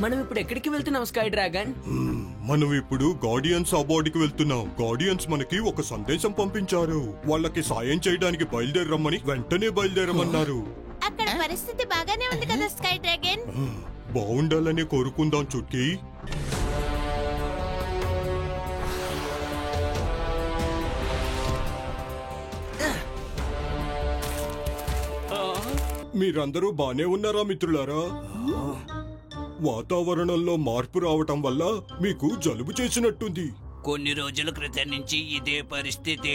మనం ఇప్పుడు ఎక్కడికి వెళ్తున్నాం స్కై డ్రాగన్? మనం ఇప్పుడు గార్డియన్స్ అవార్డుకి వెళ్తున్నాం. గార్డియన్స్ మనకి ఒక సందేశం పంపించారు. వాళ్ళకి సాయం చేయడానికి బయలుదేరమ్మని వెంటనే బయలుదేరమన్నారు. అక్కడ పరిస్థితి బాగానే ఉంది కదా స్కై డ్రాగన్. బాగుండాలని కోరుకుందాం చుట్కీ. మీరందరూ బానే ఉన్నారా మిత్రులారా? వాతావరణంలో మార్పు రావటం వల్ల మీకు జలుబు చేసినట్టుంది. కొన్ని రోజుల క్రితం నుంచి ఇదే పరిస్థితి.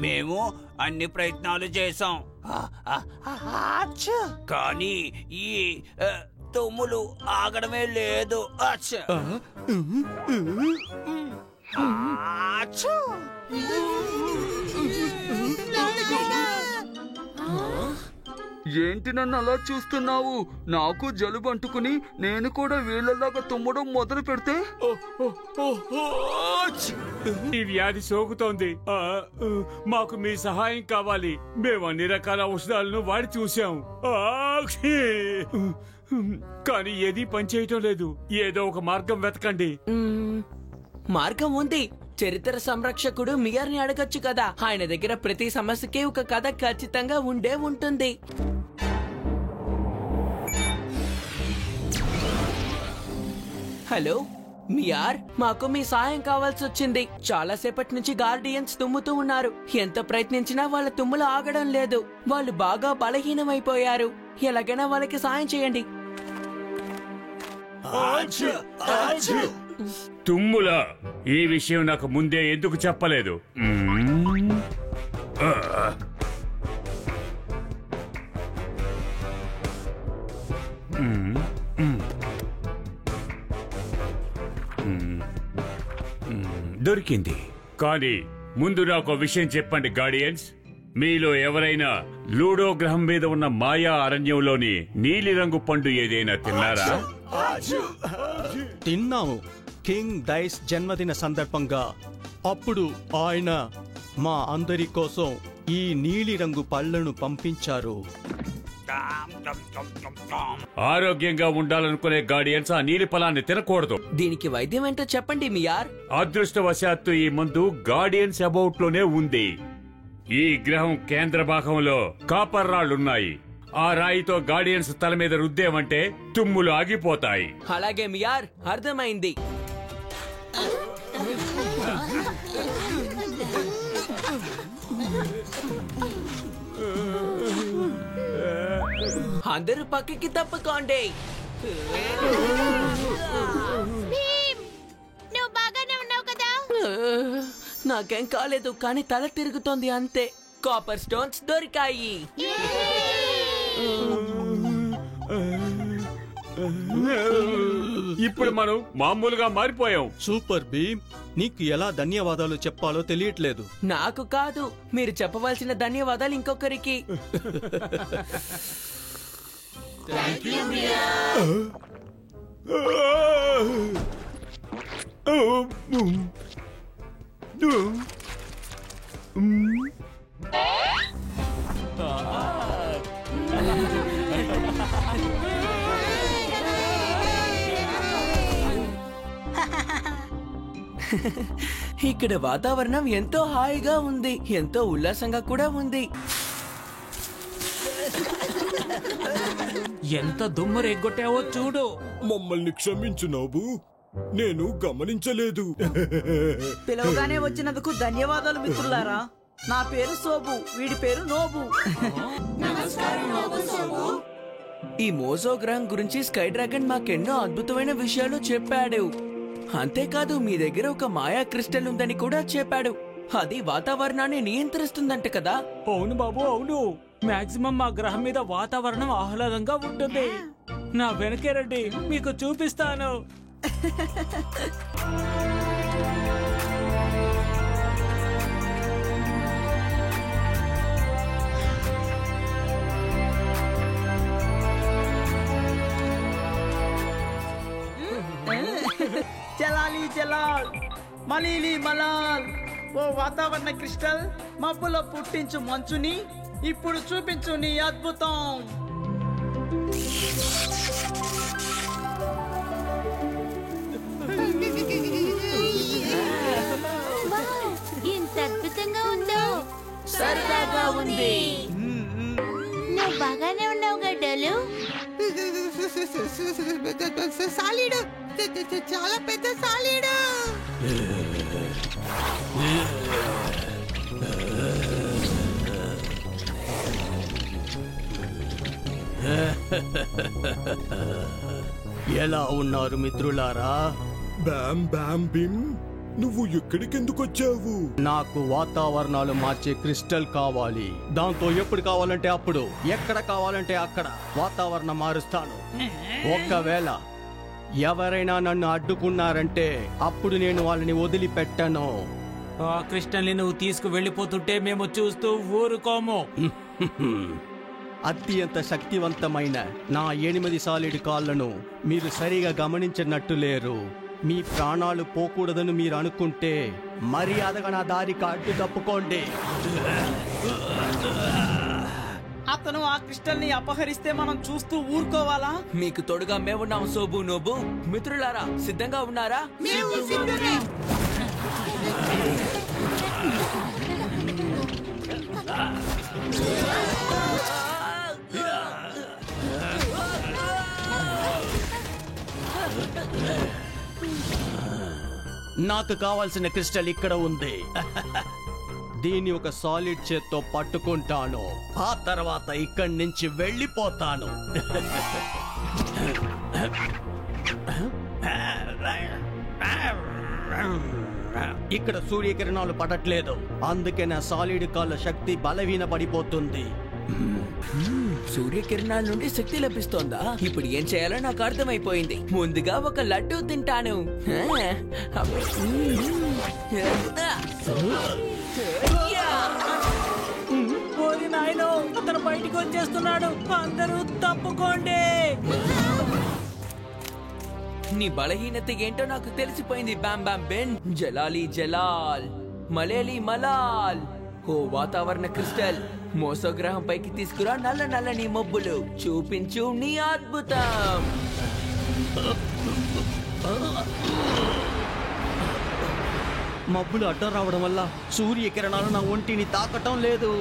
మేము అన్ని ప్రయత్నాలు చేసాం, కానీ ఈ తుమ్ములు ఆగడమే లేదు. ఏంటి నన్ను అలా చూస్తున్నావు? నాకు జలుబు అంటుకుని నేను కూడా వీళ్ళలాగా తుమ్మడం మొదలు పెడితే ఈ వ్యాధి సోకుతోంది. మాకు మీ సహాయం కావాలి. మేము అన్ని రకాల ఔషధాలను వాడి చూసాం, కానీ ఏది పనిచేయటం లేదు. ఏదో ఒక మార్గం వెతకండి. మార్గం ఉంది. చరిత్ర సంరక్షకుడు మియార్ని అడగచ్చు కదా. ఆయన దగ్గర ప్రతి సమస్యకి ఒక కథ ఖచ్చితంగా ఉండే ఉంటుంది. హలో మియార్, మాకు మీ సాయం కావాల్సి వచ్చింది. చాలా సేపటి నుంచి గార్డియన్స్ తుమ్ముతూ ఉన్నారు. ఎంత ప్రయత్నించినా వాళ్ళ తుమ్ములు ఆగడం లేదు. వాళ్ళు బాగా బలహీనమైపోయారు. ఎలాగైనా వాళ్ళకి సాయం చేయండి. తుమ్ములా? ఈ విషయం నాకు ముందే ఎందుకు చెప్పలేదు? దొరికింది. కానీ ముందు నాకు విషయం చెప్పండి గార్డియన్స్. మీలో ఎవరైనా లూడో గ్రహం మీద ఉన్న మాయా అరణ్యంలోని నీలిరంగు పండు ఏదైనా తిన్నారా? తిన్నాము. కింగ్ డైస్ జన్మదిన సందర్భంగా అప్పుడు ఆయన మా అందరి కోసం ఈ నీలిరంగు పళ్లను పంపించారు. ఆరోగ్యంగా ఉండాలనుకునే గార్డియన్స్ ఆ నీలి ఫలాన్ని తినకూడదు. దీనికి వైద్యం ఏంటో చెప్పండి మియార్. అదృష్టవశాత్తు ఈ మందు గార్డియన్స్ అబౌట్ లోనే ఉంది. ఈ గ్రహం కేంద్ర భాగంలో కాపర్ రాళ్లున్నాయి. ఆ రాయితో గార్డియన్స్ తల మీద రుద్దేమంటే తుమ్ములు ఆగిపోతాయి. అలాగే మియార్, అర్థమైంది. అందరూ పక్కకి తప్పుకోండి. నువ్వు బాగానే ఉన్నావు కదా? నాకేం కాలేదు, కానీ తల తిరుగుతోంది అంతే. కాపర్ స్టోన్స్ దొరికాయి. ఇప్పుడు మనం మామూలుగా మారిపోయాం. సూపర్ భీమ్, నీకు ఎలా ధన్యవాదాలు చెప్పాలో తెలియట్లేదు. నాకు కాదు, మీరు చెప్పవలసిన ధన్యవాదాలు ఇంకొకరికి. ఇక్కడ వాతావరణం ఎంతో హాయిగా ఉంది, ఎంతో ఉల్లాసంగా కూడా ఉంది. ఎంత దుమ్ము రేగొట్టావో చూడు. మమ్మల్ని క్షమించు నోబు, నేను గమనించలేదు. పిలవగానే వచ్చినందుకు ధన్యవాదాలు మిత్రులారా. నా పేరు సోబు, వీడి పేరు నోబు. ఈ మోజో గ్రహం గురించి స్కై డ్రాగన్ మాకెన్నో అద్భుతమైన విషయాలు చెప్పాడు. అంతేకాదు, మీ దగ్గర ఒక మాయా క్రిస్టల్ ఉందని కూడా చెప్పాడు. అది వాతావరణాన్ని నియంత్రిస్తుందంట కదా? అవును బాబు, అవును. మాక్సిమం మా గ్రహం మీద వాతావరణం ఆహ్లాదంగా ఉంటుంది. నా వెనకే రండి, మీకు చూపిస్తాను. చలాలి చలాల్, మలీలి మలాల్. ఓ వాతావరణ క్రిస్టల్, మబ్బులో పుట్టించు మంచుని ఇప్పుడు చూపించు నీ అద్భుతం. వచ్చింది. నువ్వు బాగానే ఉన్నావు గడ్డలు. సాలీడు చాలా పెద్ద సాలీడు. ఎలా ఉన్నారు మిత్రులారా? బ్యామ్ బ్యామ్ బిమ్, నువ్వు ఎక్కడికెందుకు వచ్చావు? నాకు వాతావరణాలు మార్చే క్రిస్టల్ కావాలి. దాంతో ఎప్పుడు కావాలంటే అప్పుడు, ఎక్కడ కావాలంటే అక్కడ వాతావరణం మారుస్తాను. ఒక్కవేళ ఎవరైనా నన్ను అడ్డుకున్నారంటే అప్పుడు నేను వాళ్ళని వదిలిపెట్టను. ఆ క్రిస్టల్ని నువ్వు తీసుకు వెళ్ళిపోతుంటే మేము చూస్తూ ఊరుకోము. అత్యంత శక్తివంతమైన నా 8 సాలిడ్ కాళ్లను మీరు సరిగా గమనించినట్టు లేరు. మీ ప్రాణాలు పోకూడదని మీరు అనుకుంటే మర్యాదగా నా దారికి అడ్డు తప్పుకోండి. అతను ఆ క్రిస్టల్ ని అపహరిస్తే మనం చూస్తూ ఊరుకోవాలా? మీకు తోడుగా మేమున్నాం సోబు నోబు. మిత్రులారా, సిద్ధంగా ఉన్నారా? నాకు కావాల్సిన క్రిస్టల్ ఇక్కడ ఉంది. దీన్ని ఒక సాలిడ్ చేత్తో పట్టుకుంటాను. ఆ తర్వాత ఇక్కడి నుంచి వెళ్ళిపోతాను. ఇక్కడ సూర్యకిరణాలు పడట్లేదు, అందుకే నా సాలిడ్ కాళ్ళ శక్తి బలహీన పడిపోతుంది. సూర్యకిరణాల నుండి శక్తి లభిస్తోందా? ఇప్పుడు ఏం చేయాలో నాకు అర్థమైపోయింది. ముందుగా ఒక లడ్డూ తింటాను. ఓరి నాయనో, అతను బయటికి వచ్చేస్తున్నాడు. అందరూ తప్పుకోండి. నీ బలహీనత ఏంటో నాకు తెలిసిపోయింది బామ్ బామ్ బెన్. జలాలి జలాల్, మలేలి మలాల్. ఓ వాతావరణ క్రిస్టల్, మోసగ్రహం పైకి తీసుకురా నల్ల నల్లని మబ్బులు. చూపించు నీ అద్భుతం. మబ్బులు అడ్డం రావడం వల్ల సూర్యకిరణాలు నా ఒంటిని తాకటం లేదు.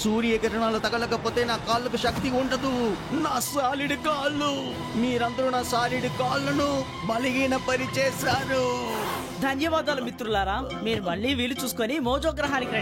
సూర్యకిరణాలు తగలకపోతే నా కాళ్ళకు శక్తి ఉండదు. నా సాలిడ్ కాళ్ళు, మీరందరూ నా సాలిడ్ కాళ్ళను బలహీన పరిచేశారు. ధన్యవాదాలు మిత్రులారా. మీరు మళ్ళీ వీలు చూసుకొని మోజో గ్రహానికి రండి.